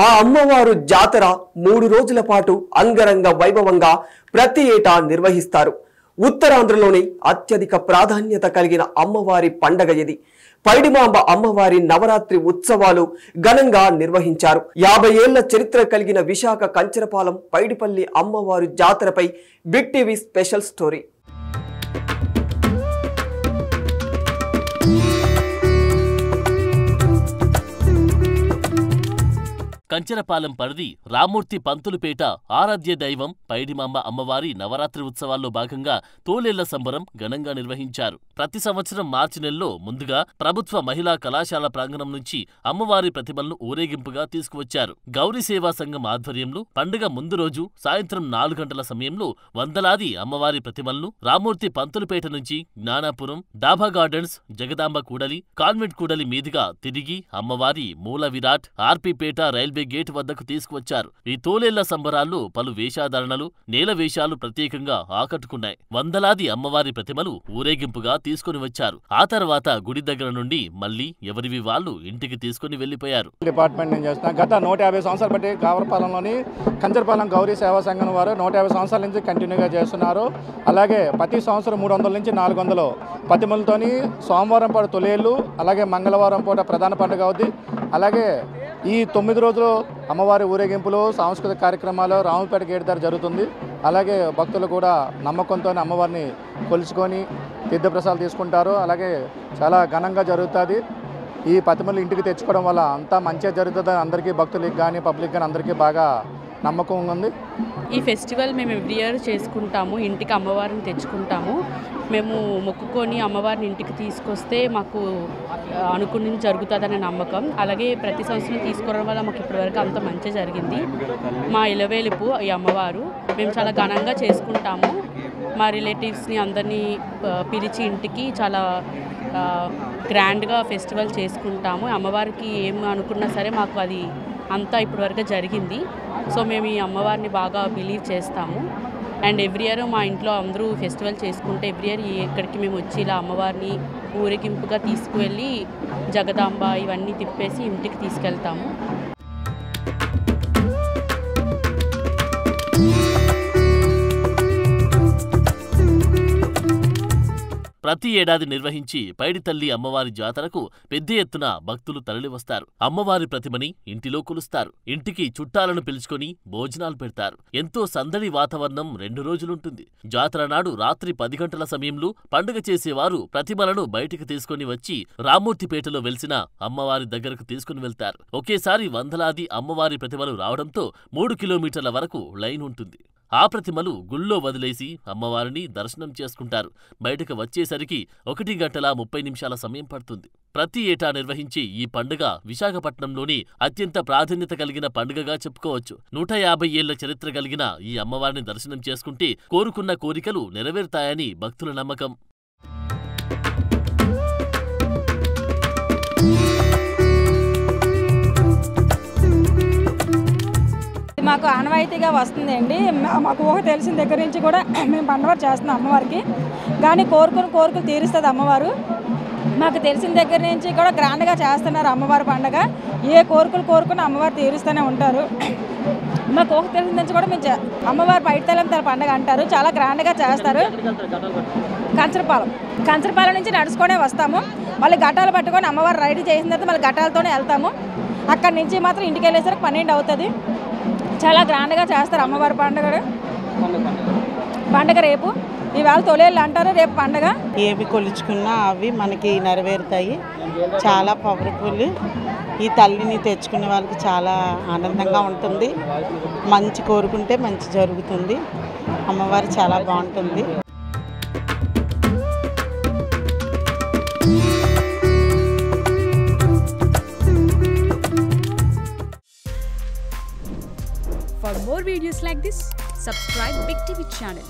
ఆ అమ్మవారు జాతర 3 రోజుల పాటు అంగరంగ వైభవంగా ప్రతి ఏటా నిర్వహిస్తారు. ఉత్తరాంధ్రలోని అత్యధిక ప్రాధాన్యత కలిగిన అమ్మవారి పండగ ఇది. పైడిమాంబ అమ్మవారి నవరాత్రి ఉత్సవాలు ఘనంగా నిర్వహించారు. 50 ఏళ్ల చరిత్ర కలిగిన విశాఖ కంచరపాలెం పైడిపల్లి అమ్మవారు జాతరపై Big TV special story. Kancharapalem పరిధి రామూర్తి పంతులుపేట ఆరాధ్య దైవం పైడిమాంబ అమ్మవారి నవరాత్రి ఉత్సవాల్లో భాగంగా తోలేళ్ల సంబరం ఘనంగా నిర్వహించారు. ప్రతి సంవత్సరం మార్చి నెలలో ముందుగా ప్రభుత్వ మహిళా కళాశాల ప్రాంగణం నుంచి అమ్మవారి ప్రతిమలను ఊరేగింపుగా తీసుకువచ్చారు. గౌరీ సేవా సంఘం ఆధ్వర్యంలో పండుగ ముందు రోజు సాయంత్రం 4 గంటల సమయంలో వందలాది అమ్మవారి ప్రతిమలను రామూర్తి పంతులుపేట నుంచి జ్ఞానాపురం, డాబా గార్డెన్స్, జగదాంబ కూడలి, కాన్వెంట్ కూడలి మీదుగా తిరిగి అమ్మవారి మూల విరాట్, ఆర్పీపేట రైల్వే గేట్ వద్దకు తీసుకువచ్చారు. ఈ తోలేళ్ల సంబరాల్లో పలు వేషాధారణలు, నేల వేషాలు ప్రత్యేకంగా ఆకట్టుకున్నాయి. వందలాది అమ్మవారి ప్రతిమలు ఊరేగింపుగా తీసుకుని వచ్చారు. ఆ తర్వాత గుడి దగ్గర నుండి మళ్లీ ఎవరివి వాళ్ళు ఇంటికి తీసుకుని వెళ్లిపోయారు. డిపార్ట్మెంట్ నుంచి చేస్తున్నా గత 150 సంవత్సరాలు బట్టి కావరపాలెంలోని కంచరపాలెం గౌరీ సేవా సంఘం వారు 150 సంవత్సరాల నుంచి కంటిన్యూగా చేస్తున్నారు. అలాగే ప్రతి సంవత్సరం 300 నుంచి 400 ప్రతిమలతోని సోమవారం పాటు తొలేళ్ళు, అలాగే మంగళవారం పూట ప్రధాన పండుగ అవుద్ది. అలాగే ఈ 9 రోజులు అమ్మవారి ఊరేగింపులు, సాంస్కృతిక కార్యక్రమాలు రామపేట గేట్ దగ్గర జరుగుతుంది. అలాగే భక్తులు కూడా నమ్మకంతో అమ్మవారిని కొలుచుకొని తీర్థప్రసాదాలు తీసుకుంటారు. అలాగే చాలా ఘనంగా జరుగుతుంది. ఈ ప్రతిమలు ఇంటికి తెచ్చుకోవడం వల్ల అంతా మంచిగా జరుగుతుందని అందరికీ భక్తులకు కానీ పబ్లిక్ కానీ అందరికీ బాగా నమ్మకం ఉంది. ఈ ఫెస్టివల్ మేము ఎవ్రీ ఇయర్ చేసుకుంటాము. ఇంటికి అమ్మవారిని తెచ్చుకుంటాము. మేము మొక్కుకొని అమ్మవారిని ఇంటికి తీసుకొస్తే మాకు అనుకున్నది జరుగుతుందనే నమ్మకం. అలాగే ప్రతి సంవత్సరం తీసుకోవడం వల్ల మాకు ఇప్పటివరకు అంత మంచి జరిగింది. మా ఇలవేలుపు ఈ అమ్మవారు మేము చాలా ఘనంగా చేసుకుంటాము. మా రిలేటివ్స్ని అందరినీ పిలిచి ఇంటికి చాలా గ్రాండ్గా ఫెస్టివల్ చేసుకుంటాము. అమ్మవారికి ఏం అనుకున్నా సరే మాకు అది అంతా ఇప్పటివరకు జరిగింది. సో మేము ఈ అమ్మవారిని బాగా బిలీవ్ చేస్తాము. అండ్ ఎవ్రీ ఇయర్ మా ఇంట్లో అందరూ ఫెస్టివల్ చేసుకుంటే ఎవ్రీ ఇయర్ ఇక్కడికి మేము వచ్చి ఇలా అమ్మవారిని ఊరేగింపుగా తీసుకువెళ్ళి జగదాంబ ఇవన్నీ తిప్పేసి ఇంటికి తీసుకెళ్తాము. ప్రతి ఏడాది నిర్వహించి పైడితల్లి అమ్మవారి జాతరకు పెద్ద ఎత్తున భక్తులు తరలివస్తారు. అమ్మవారి ప్రతిమని ఇంటిలో కొలుస్తారు. ఇంటికి చుట్టాలను పిలుచుకొని భోజనాలు పెడతారు. ఎంతో సందడి వాతావరణం 2 రోజులుంటుంది. జాతర నాడు రాత్రి 10 గంటల సమయంలో పండుగ చేసేవారు ప్రతిమలను బయటికి తీసుకుని వచ్చి రామూర్తిపేటలో వెలిసిన అమ్మవారి దగ్గరకు తీసుకుని వెళ్తారు. ఒకేసారి వందలాది అమ్మవారి ప్రతిమలు రావడంతో 3 కిలోమీటర్ల వరకు లైన్ ఉంటుంది. ఆ ప్రతిమలు గుళ్ళో వదిలేసి అమ్మవారిని దర్శనం చేసుకుంటారు. బయటకు వచ్చేసరికి 1 గంటల 30 నిమిషాల సమయం పడుతుంది. ప్రతి ఏటా నిర్వహించే ఈ పండుగ విశాఖపట్నంలోని అత్యంత ప్రాధాన్యత కలిగిన పండుగగా చెప్పుకోవచ్చు. 150 ఏళ్ల చరిత్ర కలిగిన ఈ అమ్మవారిని దర్శనం చేసుకుంటే కోరుకున్న కోరికలు నెరవేరుతాయని భక్తుల నమ్మకం. మాకు ఆనవాయితీగా వస్తుందండి. మాకు ఊహ తెలిసిన దగ్గర నుంచి కూడా మేము పండుగ చేస్తున్నాం అమ్మవారికి. కానీ కోరికలు తీరుస్తుంది అమ్మవారు. మాకు తెలిసిన దగ్గర నుంచి కూడా గ్రాండ్గా చేస్తున్నారు అమ్మవారి పండుగ. ఏ కోరుకుని అమ్మవారు తీరుస్తూనే ఉంటారు. మాకు ఊహ తెలిసిన నుంచి కూడా మేము అమ్మవారి పైడితల్లి తల పండుగ అంటారు. చాలా గ్రాండ్గా చేస్తారు. కంచరపాలెం నుంచి నడుచుకొనే వస్తాము. మళ్ళీ ఘటాలు పట్టుకొని అమ్మవారు రెడీ చేసిన తర్వాత మళ్ళీ ఘటాలతోనే వెళ్తాము. అక్కడి నుంచి మాత్రం ఇంటికి వెళ్ళేసరికి 12 అవుతుంది. చాలా గ్రాండ్గా చేస్తారు అమ్మవారి పండుగ రేపు. ఈవేళ తొలేళ్ళు అంటారు, రేపు పండుగ. ఏవి కొలుచుకున్నా అవి మనకి నెరవేరుతాయి. చాలా పవర్ఫుల్. ఈ తల్లిని తెచ్చుకునే వాళ్ళకి చాలా ఆనందంగా ఉంటుంది. మంచి కోరుకుంటే మంచి జరుగుతుంది. అమ్మవారు చాలా బాగుంటుంది. For more videos like this, subscribe Big TV channel.